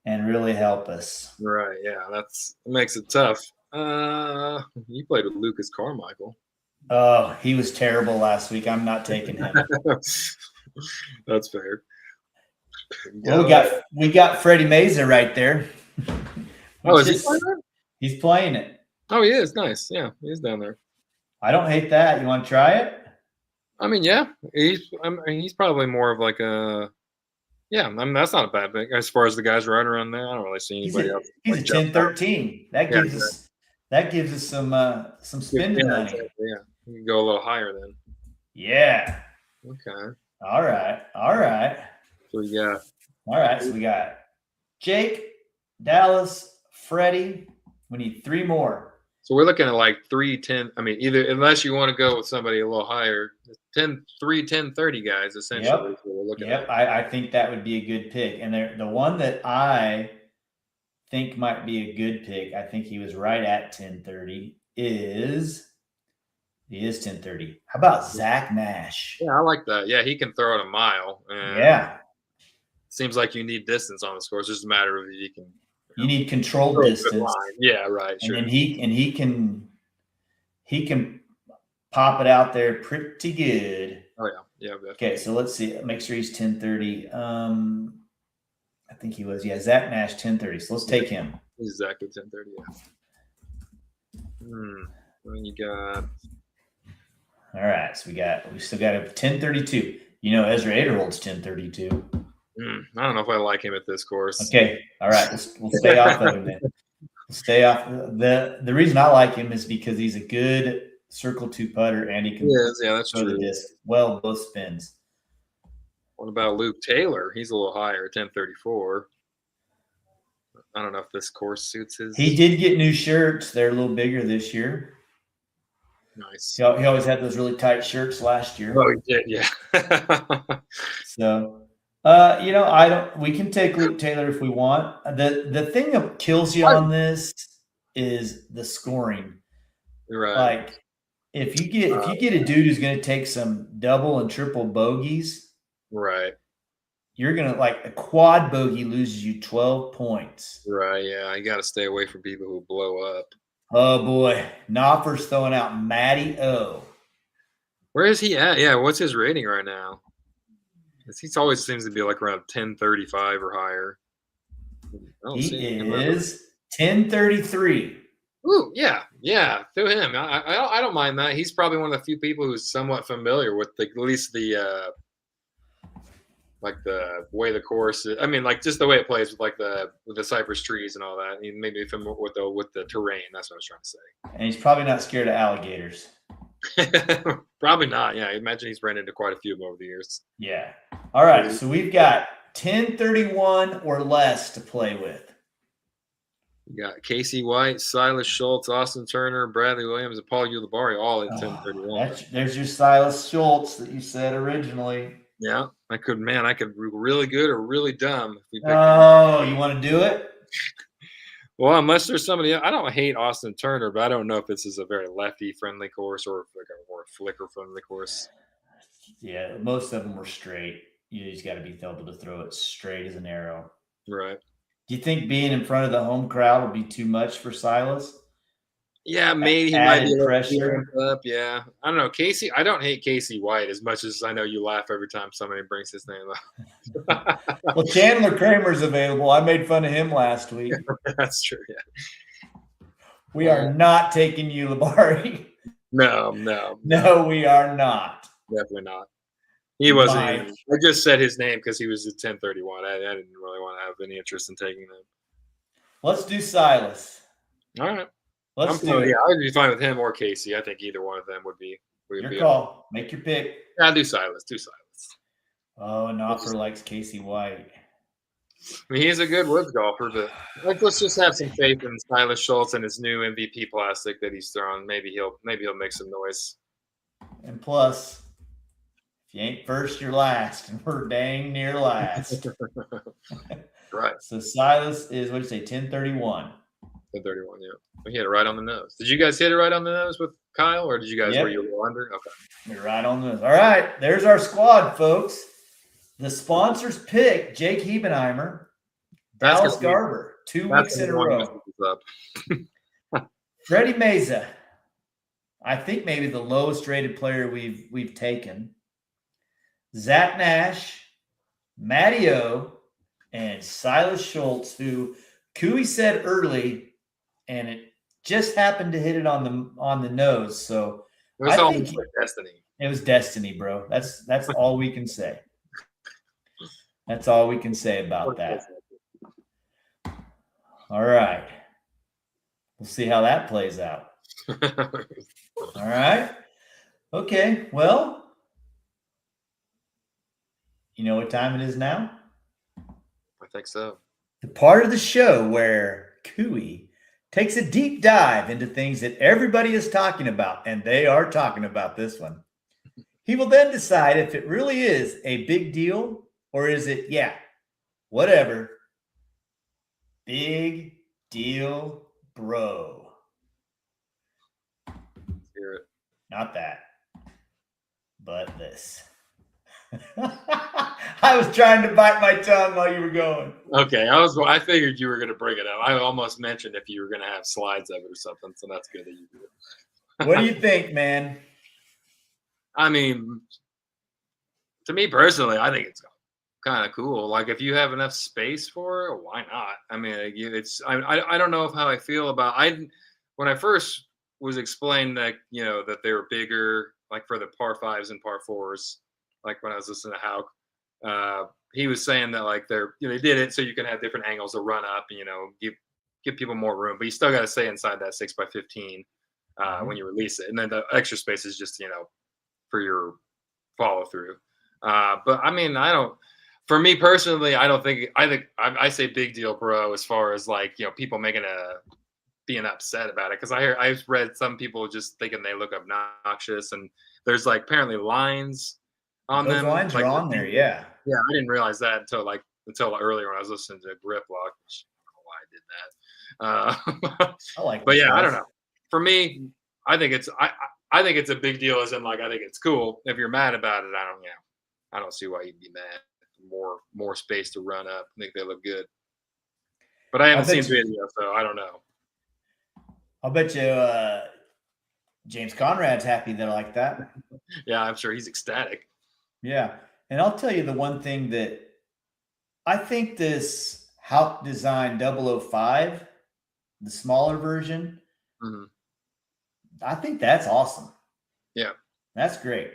S1: and really help us.
S2: Right. Yeah, it makes it tough. You played with Lucas Carmichael.
S1: Oh, he was terrible last week. I'm not taking him.
S2: That's fair.
S1: Well, we got Freddie Meza right there.
S2: Oh, is he playing it?
S1: He's playing it.
S2: Oh, he is. Nice. Yeah, he's down there.
S1: I don't hate that. You want to try it?
S2: I mean, yeah. He's probably more of like a – yeah, I mean, that's not a bad thing. As far as the guys running around there, I don't really see anybody else.
S1: He's a 10-13. That gives us some spending money.
S2: Yeah, you can go a little higher then.
S1: Yeah.
S2: Okay.
S1: All right.
S2: So we got.
S1: All right. So we got Jake, Dallas, Freddie. We need 3 more.
S2: So we're looking at like 3-10. I mean, either unless you want to go with somebody a little higher, 10-30 guys essentially.
S1: Yep.
S2: We're looking
S1: Yep.
S2: at.
S1: I think that would be a good pick. And the one that I think might be a good pick, I think he was right at 1030, is 1030. How about Zach Nash?
S2: Yeah, I like that. Yeah, he can throw it a mile. And
S1: Yeah.
S2: seems like you need distance on the score. It's just a matter of if you can.
S1: You need controlled
S2: throw a good
S1: distance.
S2: line. Yeah, right. Sure.
S1: And then he can pop it out there pretty good.
S2: Oh yeah. Yeah. Definitely.
S1: Okay, so let's see. Make sure he's 1030. I think he was. Yeah, Zach Nash 1030. So let's take him.
S2: Exactly 1030. Yeah. Then you got.
S1: All right, so we still got a 1032. You know, Ezra Aderhold's 1032.
S2: I don't know if I like him at this course.
S1: Okay, all right, we'll stay off of him then. We'll stay off. The reason I like him is because he's a good circle 2 putter and he can
S2: yeah, that's
S1: throw
S2: true.
S1: the disc well both spins.
S2: What about Luke Taylor? He's a little higher, 1034. I don't know if this course suits his.
S1: He did get new shirts. They're a little bigger this year.
S2: Nice.
S1: He always had those really tight shirts last year.
S2: Oh, he did, yeah.
S1: So, we can take Luke Taylor if we want. The thing that kills you on this is the scoring.
S2: Right.
S1: Like if you get a dude who's going to take some double and triple bogeys,
S2: right.
S1: You're going to like a quad bogey loses you 12 points.
S2: Right. Yeah. You got to stay away from people who blow up.
S1: Oh boy. Knopper's throwing out Matty O.
S2: Where is he at? Yeah. What's his rating right now? He always seems to be like around 1035 or higher.
S1: He is 1033.
S2: Ooh, yeah, to him. I don't mind that. He's probably one of the few people who's somewhat familiar with at least the like the way the course is. I mean, like just the way it plays with the cypress trees and all that. He maybe familiar with the terrain. That's what I was trying to say.
S1: And he's probably not scared of alligators.
S2: Probably not. Yeah, I imagine he's ran into quite a few of them over the years.
S1: Yeah. All right. So we've got 1031 or less to play with.
S2: You got Casey White, Silas Schultz, Austin Turner, Bradley Williams, and Paul Ulibarri all at 1031.
S1: There's your Silas Schultz that you said originally.
S2: Yeah, I could really good or really dumb. If we pick
S1: you want to do it?
S2: Well, unless there's somebody, I don't hate Austin Turner, but I don't know if this is a very lefty-friendly course or like a more flicker-friendly course.
S1: Yeah, most of them were straight. You just got to be able to throw it straight as an arrow.
S2: Right.
S1: Do you think being in front of the home crowd will be too much for Silas?
S2: Yeah, maybe he might be
S1: pressure.
S2: Up. Yeah, I don't know. Casey, I don't hate Casey White as much as I know you laugh every time somebody brings his name up.
S1: Well, Chandler Kramer's available. I made fun of him last week.
S2: That's true. Yeah.
S1: We are not taking Ulibarri.
S2: No,
S1: we are not.
S2: Definitely not. He wasn't. I just said his name because he was at 1031. I didn't really want to have any interest in taking him.
S1: Let's do Silas.
S2: All right.
S1: Let's do it.
S2: Yeah, I'd be fine with him or Casey. I think either one of them would be.
S1: Your call. Make your pick.
S2: Yeah, I'll do Silas.
S1: Oh, Knopper likes Casey White.
S2: I mean, he's a good woods golfer, but let's just have some faith in Silas Schultz and his new MVP plastic that he's throwing. Maybe he'll make some noise.
S1: And plus, if you ain't first, you're last, and we're dang near last.
S2: Right.
S1: So Silas is, what did you say, 1031?
S2: 1031, yeah. We hit it right on the nose. Did you guys hit it right on the nose with Kyle, or did you guys were you a little under? Okay.
S1: You're right on the nose. All right, there's our squad, folks. The sponsors pick Jake Hebenheimer, Dallas Garber, 2 weeks in a row. Freddie Meza, I think maybe the lowest rated player we've taken. Zach Nash, Matty O, and Silas Schultz, who Couey said early, and it just happened to hit it on the nose. So
S2: it was all destiny.
S1: It was destiny, bro. That's all we can say. That's all we can say about that. All right. We'll see how that plays out. All right. Okay. Well, you know what time it is now?
S2: I think so.
S1: The part of the show where Couey takes a deep dive into things that everybody is talking about, and they are talking about this one. He will then decide if it really is a big deal or is it, yeah, whatever. Big deal, bro.
S2: Let's hear it.
S1: Not that, but this. I was trying to bite my tongue while you were going.
S2: Okay, I figured you were going to bring it up. I almost mentioned if you were going to have slides of it or something, so that's good that you did.
S1: What do you think, man?
S2: I mean, to me personally, I think it's kind of cool. Like if you have enough space for it, why not? I mean, I don't know how I feel about when I first was explained that that they were bigger, like for the par fives and par fours, like when I was listening to Houck, he was saying that like they did it so you can have different angles to run up and give people more room, but you still got to stay inside that 6x15 when you release it, and then the extra space is just for your follow through. But I mean, for me personally, I say big deal, bro, as far as like, people being upset about it. Cause I've read some people just thinking they look obnoxious, and there's like apparently lines on
S1: Those
S2: them.
S1: lines
S2: like,
S1: are on there. Yeah.
S2: Yeah. I didn't realize that until earlier when I was listening to Grip Lock, which I don't know why I did that.
S1: I like
S2: but yeah,
S1: guys.
S2: I don't know. For me, I think it's a big deal, as in like, I think it's cool. If you're mad about it, I don't see why you'd be mad. More space to run up. I think they look good. But I haven't seen video, so I don't know.
S1: I'll bet you James Conrad's happy that I like that.
S2: Yeah, I'm sure he's ecstatic.
S1: Yeah. And I'll tell you the one thing that I think this Houck Design 005, the smaller version, I think that's awesome.
S2: Yeah.
S1: That's great.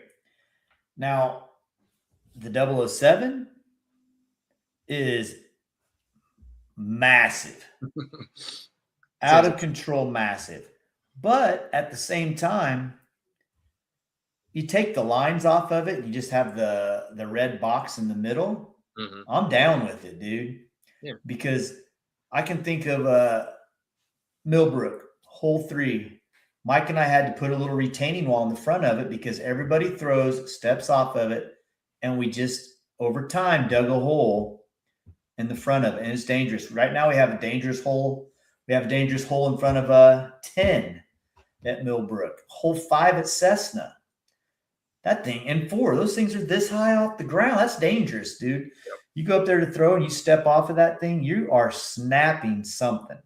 S1: Now, the 007 is massive. Out of control massive. But at the same time, you take the lines off of it and you just have the red box in the middle. I'm down with it, dude.
S2: Yeah.
S1: Because I can think of Millbrook, hole 3. Mike and I had to put a little retaining wall in the front of it because everybody throws steps off of it, and we just over time dug a hole in the front of it, and it's dangerous. Right now we have a dangerous hole. We have a dangerous hole in front of 10 at Millbrook, hole 5 at Cessna. That thing, and 4, those things are this high off the ground. That's dangerous, dude. Yep. You go up there to throw and you step off of that thing, you are snapping something.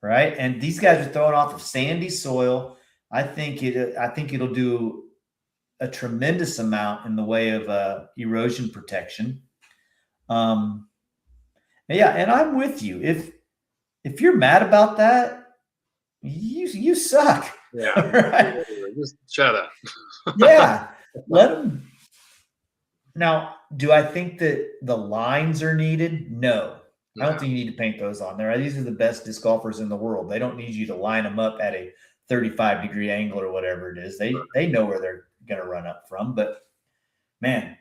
S1: Right? And these guys are throwing off of sandy soil. I think it'll do a tremendous amount in the way of erosion protection. Yeah, and I'm with you. If you're mad about that, you suck.
S2: Yeah.
S1: Right?
S2: Just shut up.
S1: Yeah. Let them. Now, do I think that the lines are needed? No. I don't think you need to paint those on there. These are the best disc golfers in the world. They don't need you to line them up at a 35-degree angle or whatever it is. They know where they're going to run up from. But, man,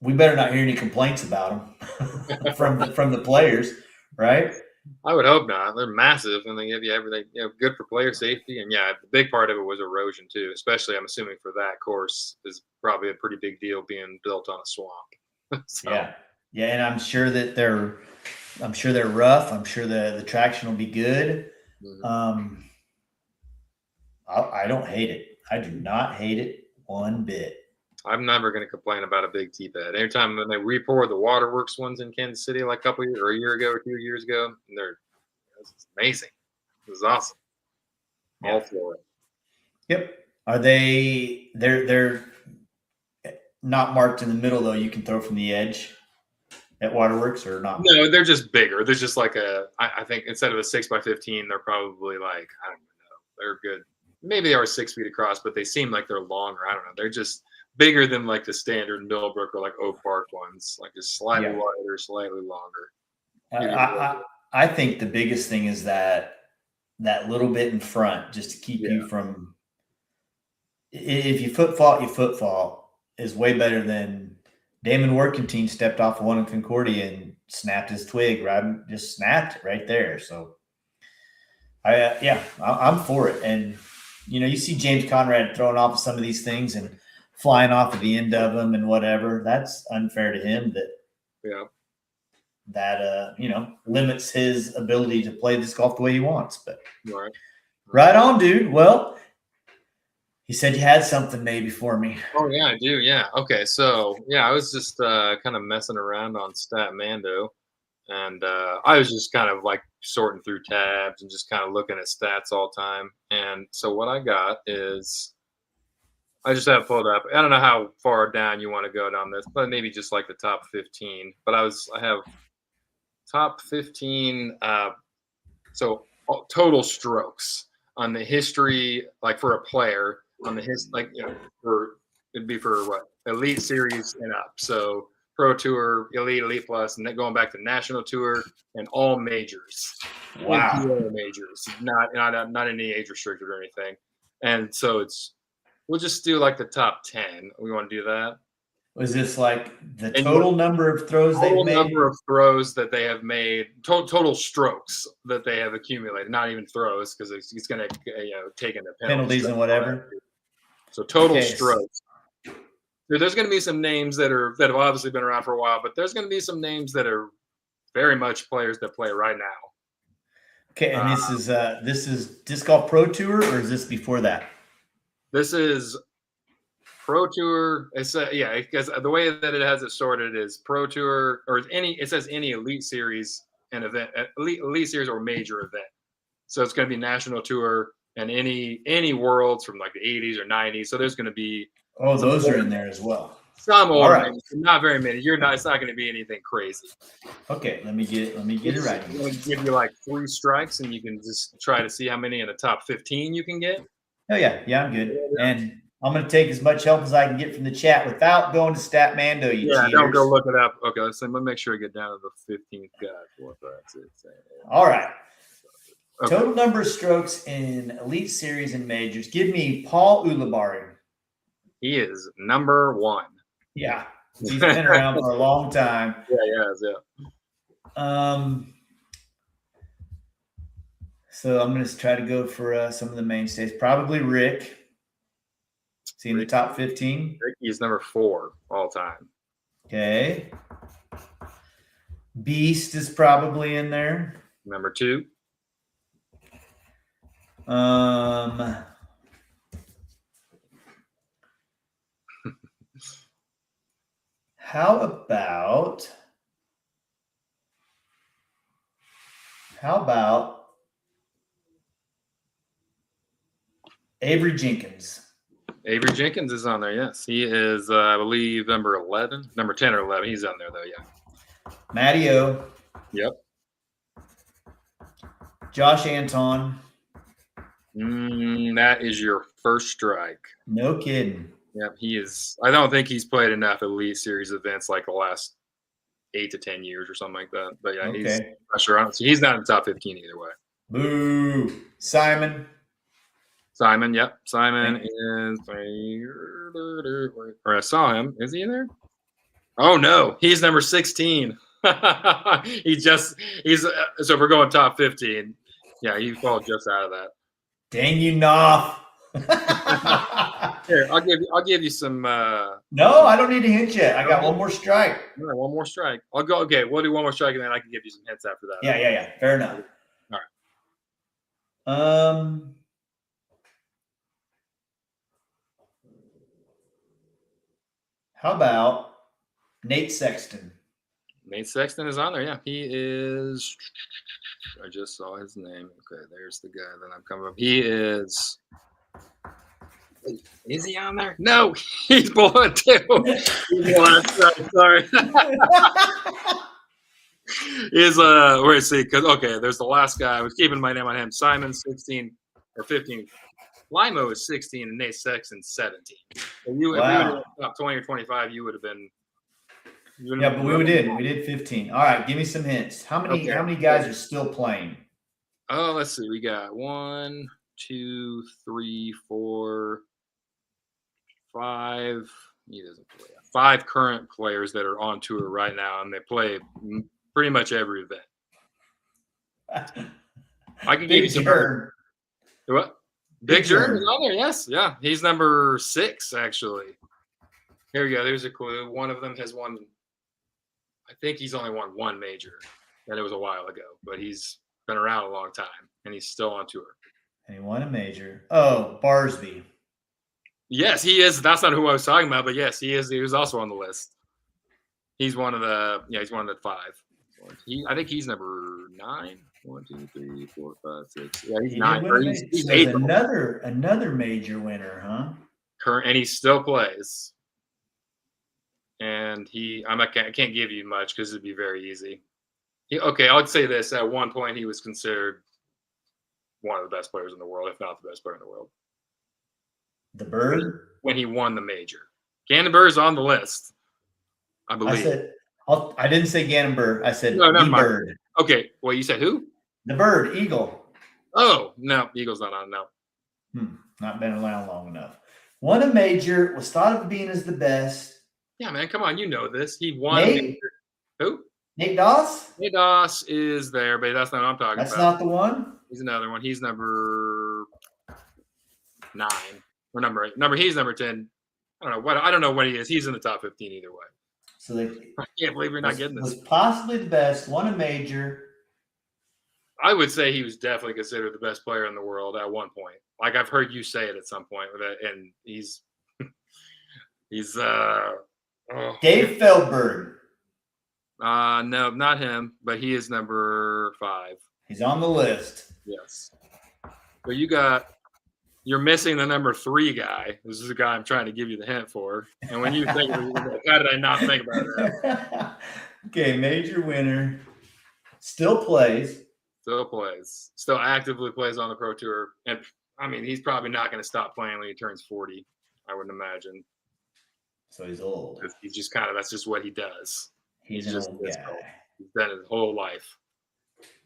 S1: we better not hear any complaints about them from the players, right?
S2: I would hope not. They're massive, and they give you everything. Good for player safety. And yeah, the big part of it was erosion too. Especially, I'm assuming for that course is probably a pretty big deal being built on a swamp. So.
S1: Yeah, and I'm sure they're rough. I'm sure the traction will be good. I don't hate it. I do not hate it one bit.
S2: I'm never going to complain about a big tee pad. Every time when they repoured the Waterworks ones in Kansas City like a year ago or 2 years ago, it's amazing. It was awesome. All for it.
S1: Yep. Are they're not marked in the middle though? You can throw from the edge at Waterworks or not?
S2: No, they're just bigger. There's just like I think instead of a 6x15, they're probably like, I don't know. They're good. Maybe they are 6 feet across, but they seem like they're longer. I don't know. They're just bigger than like the standard Millbrook or like Oak Park ones, like just slightly wider, slightly longer.
S1: I think the biggest thing is that little bit in front, just to keep you from. If you foot fault, is way better than Damon Workington stepped off of one in Concordia and snapped his twig. Right, just snapped it right there. So, I'm for it. And you see James Conrad throwing off some of these things and flying off at the end of them and whatever. That's unfair to him. That limits his ability to play this golf the way he wants. But right on, dude. Well, you said you had something maybe for me.
S2: Oh yeah, I do. Yeah. Okay. So yeah, I was just kind of messing around on Statmando, and I was just kind of like sorting through tabs and just kind of looking at stats all the time. And so what I got is, I just have pulled up. I don't know how far down you want to go down this, but maybe just like the top 15. But I have top 15. So total strokes on the history, like for a player on the it'd be for what, Elite Series and up. So Pro Tour, Elite Plus, and then going back to National Tour and all majors.
S1: Wow.
S2: Majors, not any age restricted or anything. And so we'll just do like the top 10. We want to do that.
S1: Was this like the total number of throws they've made?
S2: Total number of throws that they have made, total strokes that they have accumulated, not even throws, because it's going to take into
S1: penalties and whatever.
S2: So total strokes. There's going to be some names that have obviously been around for a while, but there's going to be some names that are very much players that play right now.
S1: Okay, and this is Disc Golf Pro Tour, or is this before that?
S2: This is Pro Tour. It's because the way that it has it sorted is Pro Tour, or it says any Elite Series and event, Elite Series or major event. So it's going to be National Tour and any Worlds from like the 80s or 90s. So there's going to be
S1: those are in there as well.
S2: Some old names, not very many. It's not going to be anything crazy.
S1: Okay, let me get it right.
S2: I'm going to give you like 3 strikes, and you can just try to see how many in the top 15 you can get.
S1: Oh yeah, I'm good. And I'm going to take as much help as I can get from the chat without going to Statmando.
S2: Don't go look it up. Okay, let me make sure I get down to the 15th guy.
S1: All right. Okay. Total number of strokes in Elite Series and majors. Give me Paul Ulibarri.
S2: He is number 1.
S1: Yeah, he's been around for a long time.
S2: Yeah, he has.
S1: So I'm going to try to go for some of the mainstays. Probably Rick. Is he in the top 15?
S2: Rick is number 4 all time.
S1: Okay. Beast is probably in there.
S2: Number 2.
S1: How about Avery Jenkins?
S2: Avery Jenkins is on there, yes. He is, I believe, number 10 or 11. He's on there, though, yeah.
S1: Matty O.
S2: Yep.
S1: Josh Anton.
S2: That is your first strike.
S1: No kidding.
S2: Yep, he is. I don't think he's played enough Elite Series events like the last 8 to 10 years or something like that. But yeah, he's not sure. He's not in the top 15 either way.
S1: Boo. Simon, yep. Simon is. Or I saw him. Is he in there? Oh no, he's number 16. So if we're going top 15, yeah, he falls just out of that. Dang you, Knopf.
S2: Here, I'll give you some.
S1: No, I don't need to hint yet. I got one more strike.
S2: All right, one more strike. I'll go. Okay, we'll do one more strike, and then I can give you some hints after that.
S1: Yeah. Fair enough.
S2: All
S1: right. How about Nate Sexton?
S2: Nate Sexton is on there. Yeah, he is. I just saw his name. Okay, there's the guy that I'm coming up. He is. Is he on there? No, he's below it too. Sorry. Where is he? Because there's the last guy. I was keeping my name on him. Simon 16 or 15. Limo is 16 and Nate Sexton 17. So if you would have been top 20 or 25, you would have been.
S1: Yeah, but we did 15. All right, give me some hints. How many guys are still playing?
S2: Oh, let's see. We got 1, 2, 3, 4, 5. He doesn't play. 5 current players that are on tour right now, and they play pretty much every event. I can give you some. What? Big Germ is on there. Yes, yeah. He's number 6 actually. Here we go. There's a clue. One of them has won. I think he's only won 1 major, and it was a while ago. But he's been around a long time, and he's still on tour.
S1: And he won a major. Oh, Barsby.
S2: Yes, he is. That's not who I was talking about, but yes, he is. He was also on the list. He's one of the. Yeah, he's one of the 5. I think he's number 9. 1, 2, 3, 4, 5, 6. Yeah, he's 9. He's 8.
S1: Another major winner, huh?
S2: Current, and he still plays. And I can't give you much because it'd be very easy. Okay, I'll say this: at one point, he was considered one of the best players in the world, if not the best player in the world.
S1: The Bird?
S2: When he won the major, Gannon Bird is on the list, I believe.
S1: I didn't say Gannon Bird. I said
S2: the
S1: Bird.
S2: Okay, well, you said who?
S1: The Bird, Eagle.
S2: Oh no, Eagle's not on. No,
S1: not been around long enough. Won a major. Was thought of being as the best.
S2: Yeah, man, come on, you know this. He won. A major. Who?
S1: Nate Doss?
S2: Nate Doss is there, but that's not what I'm talking about.
S1: That's not the one?
S2: He's another one. He's number 9. Or number 8. He's number 10. I don't know what he is. He's in the top 15 either way.
S1: So
S2: I can't believe we're not getting this.
S1: Was possibly the best, won a major.
S2: I would say he was definitely considered the best player in the world at one point. Like I've heard you say it at some point with it, and he's
S1: Dave Feldberg.
S2: No, not him, but he is number 5.
S1: He's on the list.
S2: Yes. But you're missing the number 3 guy. This is the guy I'm trying to give you the hint for. And when you think of it, how did I not think about that?
S1: Okay, major winner. Still plays.
S2: Still actively plays on the Pro Tour. And I mean, he's probably not going to stop playing when he turns 40, I wouldn't imagine.
S1: So he's old.
S2: He's just that's just what he does.
S1: He's an old guy.
S2: He's done his whole life.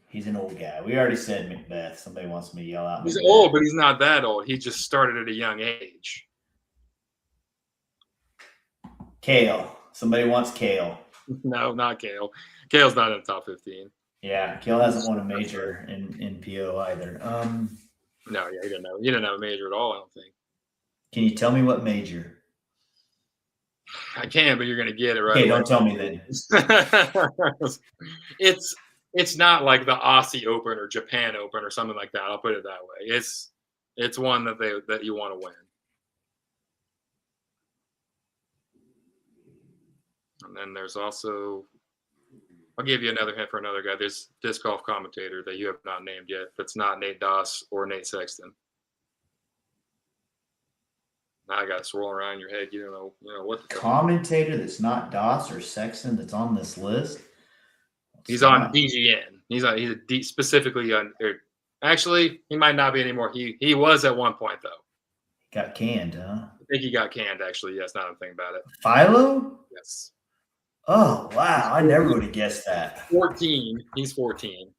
S1: He's an old guy. We already said Macbeth. Somebody wants me to yell out.
S2: He's
S1: Macbeth.
S2: old, but he's not that old. He just started at a young age.
S1: Kale. Somebody wants Kale.
S2: No, not Kale. Kale's not in the top 15.
S1: Yeah, Kale hasn't won a major in PO either.
S2: No, yeah, he didn't know. He didn't have a major at all, I don't think.
S1: Can you tell me what major?
S2: I can, but you're going to get it right.
S1: Okay, don't tell me then.
S2: It's not like the Aussie Open or Japan Open or something like that. I'll put it that way. It's one that you want to win. And then there's also, I'll give you another hint for another guy. There's disc golf commentator that you have not named yet. That's not Nate Doss or Nate Sexton. Now I got to swirl around your head. You don't know what the
S1: commentator that's not Doss or Sexton that's on this list.
S2: He's on DGN. He's specifically on. Actually, he might not be anymore. He was at one point though.
S1: Got canned, huh?
S2: I think he got canned. Actually, yes. Now I'm thinking about it.
S1: Philo?
S2: Yes.
S1: Oh wow! I never would have guessed that.
S2: 14. He's 14.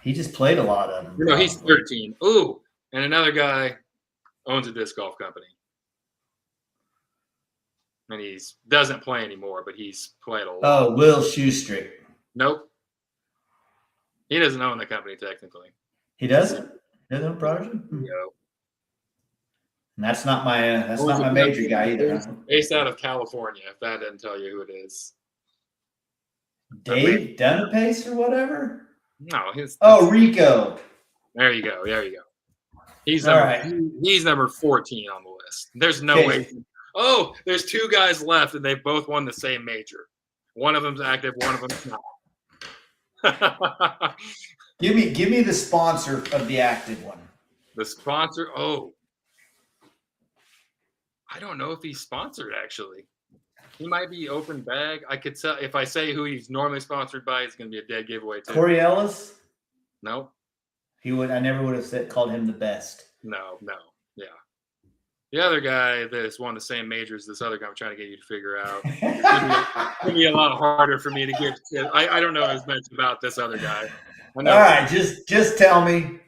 S1: He just played a lot of them.
S2: No, he's 13. Ooh, and another guy owns a disc golf company. And he doesn't play anymore, but he's played a lot.
S1: Oh, Will Shoestrick.
S2: Nope. He doesn't own the company technically.
S1: He doesn't? He doesn't own Prodigy?
S2: No.
S1: And that's not my major guy either.
S2: Based out of California, if that doesn't tell you who it is.
S1: Dave Dunapace or whatever?
S2: No.
S1: Rico.
S2: There you go. He's number 14 on the list. There's no way. Oh, there's 2 guys left, and they both won the same major. One of them's active, one of them's not.
S1: Give me the sponsor of the active one.
S2: The sponsor? Oh. I don't know if he's sponsored, actually. He might be open bag. I could tell if I say who he's normally sponsored by, it's going to be a dead giveaway, too.
S1: Corey Ellis?
S2: No.
S1: I never would have called him the best.
S2: No. Yeah. The other guy that's won the same major as this other guy I'm trying to get you to figure out. It's going to be a lot harder for me to get. I don't know as much about this other guy.
S1: All right, just tell me.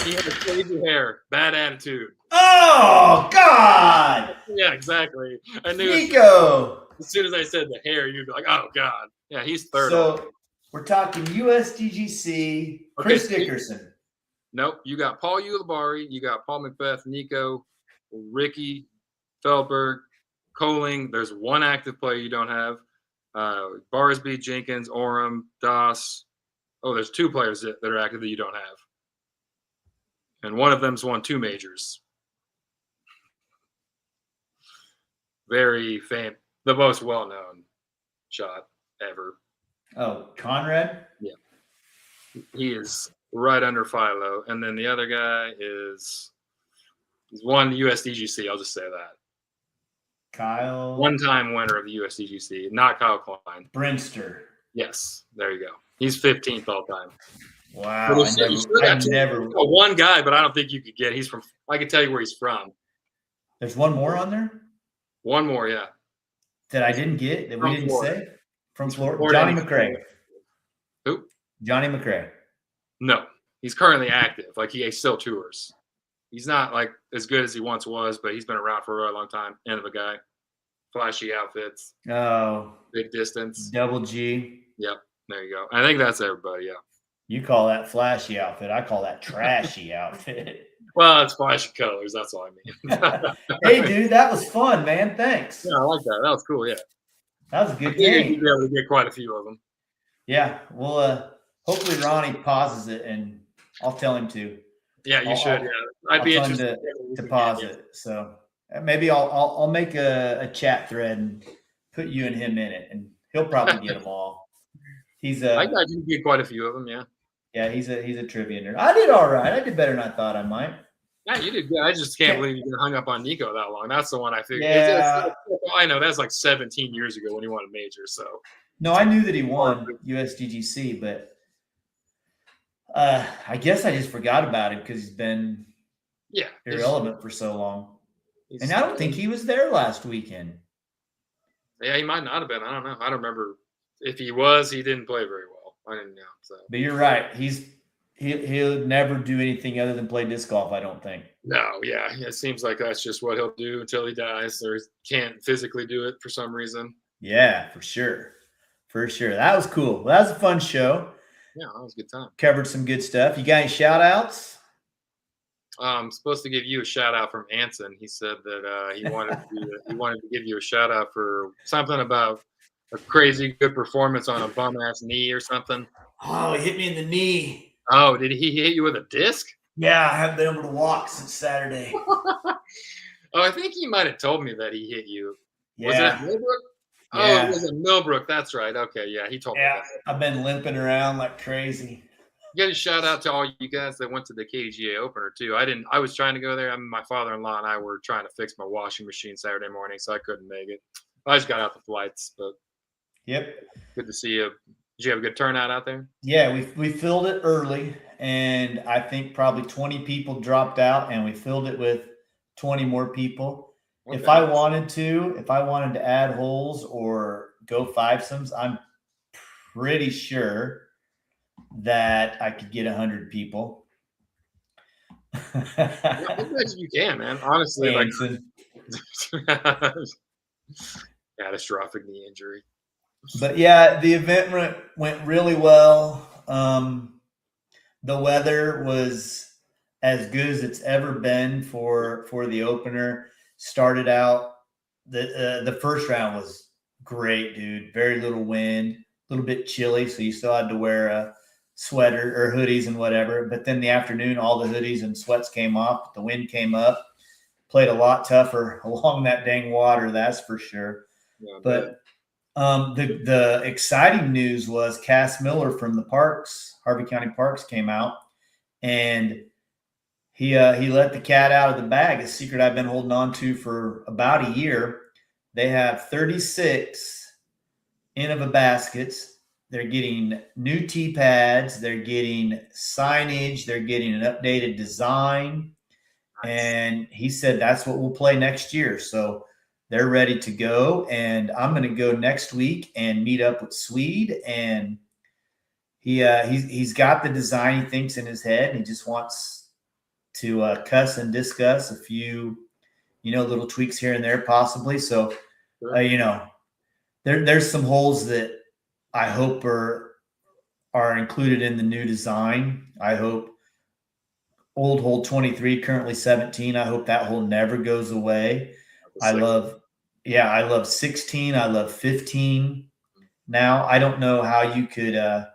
S2: He has crazy hair, bad attitude.
S1: Oh God!
S2: Yeah, exactly. I knew
S1: Nico.
S2: as soon as I said the hair, you'd be like, "Oh God, yeah, he's third."
S1: So we're talking USDGC. Chris Dickerson.
S2: Nope, you got Paul Ulibarri, you got Paul Macbeth, Nico, Ricky, Feldberg, Coling. There's one active player you don't have. Barsby, Jenkins, Oram, Doss. Oh, there's 2 players that are active that you don't have. And one of them's won 2 majors. Very famous, the most well-known shot ever.
S1: Oh, Conrad?
S2: Yeah. He is right under Philo. And then the other guy he's won the USDGC. I'll just say that.
S1: Kyle.
S2: One-time winner of the USDGC, not Kyle Klein.
S1: Brinster.
S2: Yes, there you go. He's 15th all time.
S1: Wow.
S2: I never one guy, but I don't think you could get. He's from. I can tell you where he's from.
S1: There's one more on there.
S2: One more, yeah.
S1: That I didn't get. That we didn't
S2: Florida.
S1: say. From Florida. Johnny McRae.
S2: Who?
S1: Johnny McRae.
S2: No, he's currently active. Like he still tours. He's not like as good as he once was, but he's been around for a really long time. End of a guy. Flashy outfits.
S1: Oh.
S2: Big distance.
S1: Double G.
S2: Yep. There you go. I think that's everybody. Yeah.
S1: You call that flashy outfit. I call that trashy outfit.
S2: Well, it's flashy colors. That's all I mean.
S1: Hey, dude, that was fun, man. Thanks.
S2: Yeah, I like that. That was cool. Yeah.
S1: That was a good
S2: game.
S1: You'd
S2: be able to get quite a few of them.
S1: Yeah. Well, hopefully Ronnie pauses it, and I'll tell him to.
S2: Yeah, you should. Yeah, I'd be interested
S1: to pause it. So maybe I'll make a chat thread and put you and him in it, and he'll probably get them all.
S2: I got you get quite a few of them. Yeah.
S1: Yeah, he's a trivia nerd. I did all right. I did better than I thought I might.
S2: Yeah, you did good. I just can't believe you hung up on Nico that long. That's the one I figured.
S1: Yeah.
S2: I know that's like 17 years ago when he won a major. So.
S1: No, I knew that he won USDGC, but I guess I just forgot about it because he's been irrelevant for so long. And I don't think he was there last weekend.
S2: Yeah, he might not have been. I don't know. I don't remember. If he was, he didn't play very well. I didn't know. So.
S1: But you're right. He'll never do anything other than play disc golf, I don't think.
S2: No, yeah. It seems like that's just what he'll do until he dies or can't physically do it for some reason.
S1: Yeah, for sure. For sure. That was cool. Well, that was a fun show.
S2: Yeah, that was a good time.
S1: Covered some good stuff. You got any shout outs?
S2: I'm supposed to give you a shout out from Anson. He said that he wanted to give you a shout out for something about a crazy good performance on a bum ass knee or something.
S1: Oh, he hit me in the knee.
S2: Oh, did he hit you with a disc?
S1: Yeah, I haven't been able to walk since Saturday.
S2: Oh, I think he might have told me that he hit you.
S1: Yeah.
S2: Was it at Millbrook?
S1: Yeah.
S2: Oh, it was at Millbrook. That's right. Okay, yeah, he told me that.
S1: I've been limping around like crazy.
S2: Get a shout out to all you guys that went to the KGA opener too. I was trying to go there. My father-in-law and I were trying to fix my washing machine Saturday morning, so I couldn't make it. I just got out the flights, but
S1: yep.
S2: Good to see you. Did you have a good turnout out there?
S1: Yeah, we filled it early, and I think probably 20 people dropped out, and we filled it with 20 more people.
S2: Okay.
S1: If I wanted to add holes or go fivesomes, I'm pretty sure that I could get 100 people.
S2: I bet you can, man. Honestly, like catastrophic knee injury.
S1: But yeah, the event went really well. The weather was as good as it's ever been for the opener. Started out the first round was great, dude. Very little wind, a little bit chilly, so you still had to wear a sweater or hoodies and whatever. But then the afternoon, all the hoodies and sweats came off. The wind came up. Played a lot tougher along that dang water, that's for sure. Yeah, but the exciting news was Cass Miller from the parks, Harvey County Parks, came out, and he let the cat out of the bag. A secret I've been holding on to for about a year. They have 36 Innova baskets. They're getting new tee pads. They're getting signage. They're getting an updated design. And he said that's what we'll play next year. So they're ready to go. And I'm going to go next week and meet up with Swede. And he's got the design he thinks in his head. And he just wants cuss and discuss a few, little tweaks here and there possibly. So,
S2: Sure.
S1: there's some holes that I hope are included in the new design. I hope old hole 23, currently 17. I hope that hole never goes away. I love 16. I love 15. Now, I don't know how you could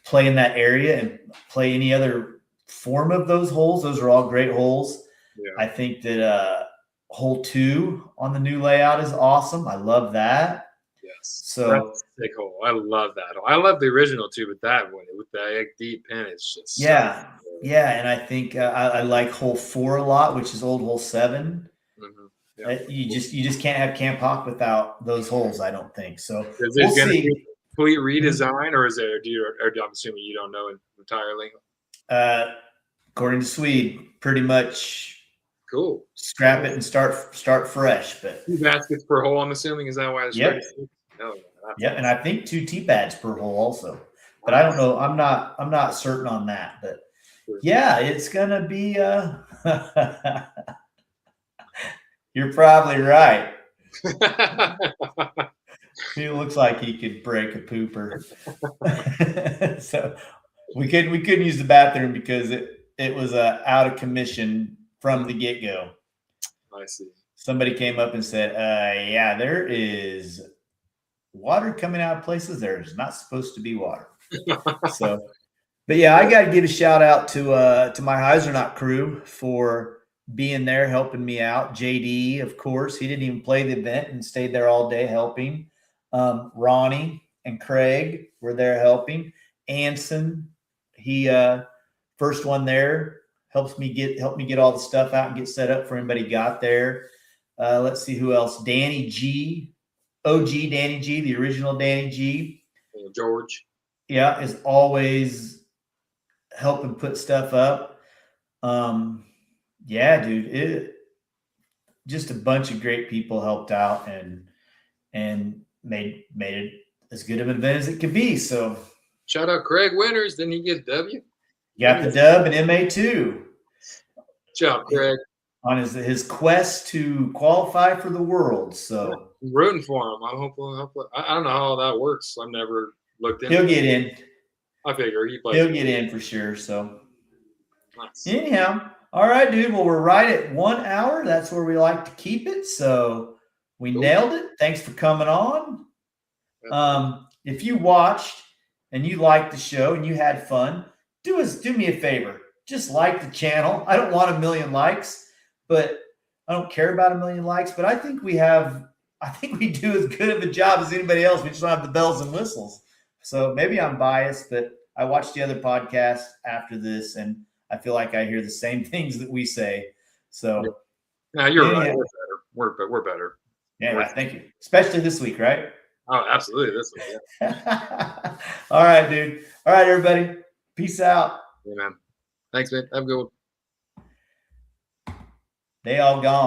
S1: play in that area and play any other form of those holes. Those are all great holes.
S2: Yeah.
S1: I think that hole 2 on the new layout is awesome. I love that.
S2: Yes.
S1: So
S2: that's a sick hole. I love that hole. I love the original too, but that one with the deep pin is just
S1: yeah. And I think I like hole 4 a lot, which is old hole 7.
S2: Mm-hmm. Yeah.
S1: You just can't have Camp Hawk without those holes, I don't think. So
S2: is it going to be a complete
S1: Mm-hmm.
S2: redesign, or is it? I'm assuming you don't know entirely.
S1: According to Swede, pretty much
S2: Cool.
S1: Scrap it and start fresh. But
S2: 2 baskets per hole, I'm assuming. Is that why it's
S1: Yep.
S2: Oh,
S1: Yeah, and I think 2 tee pads per hole also. But I don't know. I'm not certain on that. But yeah, it's gonna be you're probably right. He looks like he could break a pooper. So we couldn't use the bathroom because it was out of commission from the get-go.
S2: I see.
S1: Somebody came up and said, yeah, there is water coming out of places there's not supposed to be water. So, but yeah, I got to give a shout out to my Heisernaut crew for being there, helping me out. JD, of course, he didn't even play the event and stayed there all day helping. Ronnie and Craig were there helping. Anson, he first one there, helped me get all the stuff out and get set up for anybody got there. Let's see who else. Danny G, OG Danny G, the original Danny G.
S2: George.
S1: Yeah, is always helping put stuff up. Yeah, dude, just a bunch of great people helped out and made it as good of an event as it could be. So
S2: shout out Craig Winters. Didn't he get a W?
S1: Got the dub and MA2.
S2: Good job, Craig.
S1: On his quest to qualify for the world. So
S2: I'm rooting for him. I'm hoping. I don't know how that works. I've never looked into.
S1: He'll get in.
S2: I figure
S1: he'll get in for sure. So
S2: nice.
S1: Anyhow, all right, dude. Well, we're right at 1 hour. That's where we like to keep it. So we nailed it. Thanks for coming on. If you watched and you liked the show and you had fun, do me a favor. Just like the channel. I don't want 1 million likes, but I don't care about 1 million likes. But I think we do as good of a job as anybody else. We just don't have the bells and whistles. So maybe I'm biased, but I watched the other podcast after this, and I feel like I hear the same things that we say. So
S2: yeah, you're right. We're better.
S1: Yeah, thank you. Especially this week, right?
S2: Oh, absolutely. This week,
S1: yeah. All right, dude. All right, everybody. Peace out.
S2: Yeah, man. Thanks, man. Have a good one.
S1: They all gone.